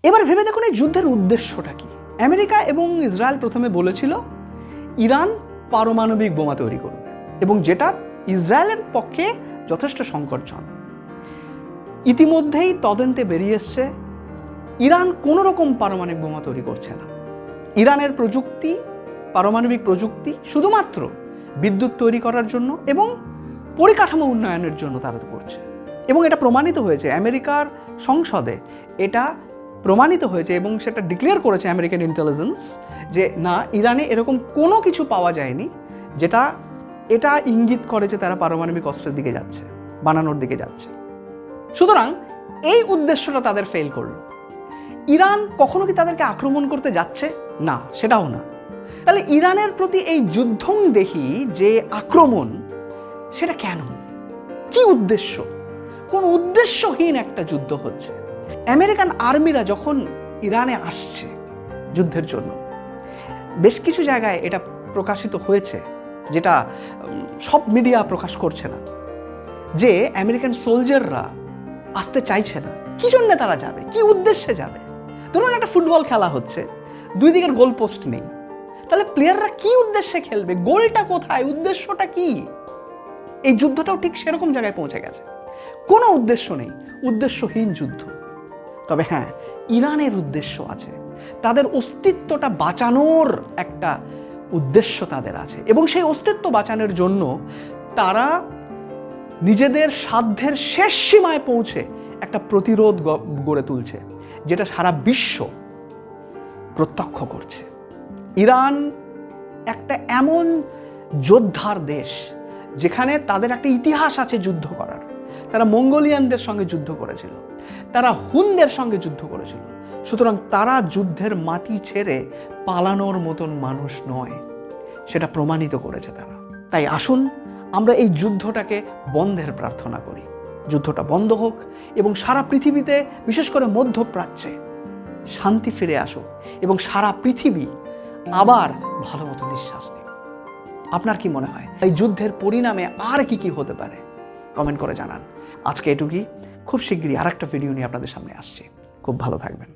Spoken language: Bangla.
এবার ভেবে দেখুন এই যুদ্ধের উদ্দেশ্যটা কি। আমেরিকা এবং ইসরায়েল প্রথমে বলেছিল ইরান পারমাণবিক বোমা তৈরি করবে, এবং যেটা ইসরায়েলের পক্ষে যথেষ্ট সংকটজনক। ইতিমধ্যেই তদন্তে বেরিয়ে এসছে ইরান কোনো রকম পারমাণবিক বোমা তৈরি করছে না। ইরানের প্রযুক্তি, পারমাণবিক প্রযুক্তি শুধুমাত্র বিদ্যুৎ তৈরি করার জন্য এবং পরিকাঠামো উন্নয়নের জন্য তারা করছে। এবং এটা প্রমাণিত হয়েছে আমেরিকার সংসদে, এটা প্রমাণিত হয়েছে এবং সেটা ডিক্লেয়ার করেছে আমেরিকান ইন্টেলিজেন্স যে না, ইরানে এরকম কোনো কিছু পাওয়া যায়নি যেটা এটা ইঙ্গিত করে যে তারা পারমাণবিক অস্ত্রের দিকে যাচ্ছে, বানানোর দিকে যাচ্ছে। সুতরাং এই উদ্দেশ্যটা তাদের ফেল করলো। ইরান কখনো কি তাদেরকে আক্রমণ করতে যাচ্ছে? না, সেটাও না। তাহলে ইরানের প্রতি এই যুদ্ধংদেহী যে আক্রমণ, সেটা কেন? কি উদ্দেশ্য? কোন উদ্দেশ্যহীন একটা যুদ্ধ হচ্ছে। আমেরিকান আর্মিরা যখন ইরানে আসছে যুদ্ধের জন্য, বেশ কিছু জায়গায় এটা প্রকাশিত হয়েছে, যেটা সব মিডিয়া প্রকাশ করছে না, যে আমেরিকান সোলজাররা আসতে চাইছে না। কি জন্য তারা যাবে? কি উদ্দেশ্যে যাবে? ধরুন একটা ফুটবল খেলা হচ্ছে, দুই দিকের গোল পোস্ট নেই, তাহলে প্লেয়াররা কি উদ্দেশ্যে খেলবে? গোলটা কোথায়? উদ্দেশ্যটা কি? এই যুদ্ধটাও ঠিক সেরকম জায়গায় পৌঁছে গেছে। কোনো উদ্দেশ্য নেই, উদ্দেশ্যহীন যুদ্ধ। তবে হ্যাঁ, ইরানের উদ্দেশ্য আছে, তাদের অস্তিত্বটা বাঁচানোর একটা উদ্দেশ্য তাদের আছে, এবং সেই অস্তিত্ব বাঁচানোর জন্য তারা নিজেদের সাধ্যের শেষ সীমায় পৌঁছে একটা প্রতিরোধ গড়ে তুলছে, যেটা সারা বিশ্ব প্রত্যক্ষ করছে। ইরান একটা এমন যোদ্ধার দেশ যেখানে তাদের একটা ইতিহাস আছে যুদ্ধ করার। তারা মঙ্গোলিয়ানদের সঙ্গে যুদ্ধ করেছিল, তারা হুনদের সঙ্গে যুদ্ধ করেছিল। সুতরাং তারা যুদ্ধের মাটি ছেড়ে পালানোর মতন মানুষ নয়, সেটা প্রমাণিত করেছে তারা। তাই আসুন আমরা এই যুদ্ধটাকে বন্ধের প্রার্থনা করি। যুদ্ধটা বন্ধ হোক এবং সারা পৃথিবীতে, বিশেষ করে মধ্যপ্রাচ্যে শান্তি ফিরে আসুক এবং সারা পৃথিবী আবার ভালো মতো নিঃশ্বাস নেবে। আপনার কি মনে হয় এই যুদ্ধের পরিণামে আর কি কি হতে পারে? কমেন্ট করে জানান। আজকে এটুকুই। খুব শিগগিরই আরেকটা ভিডিও নিয়ে আপনাদের সামনে আসছি। খুব ভালো থাকবেন।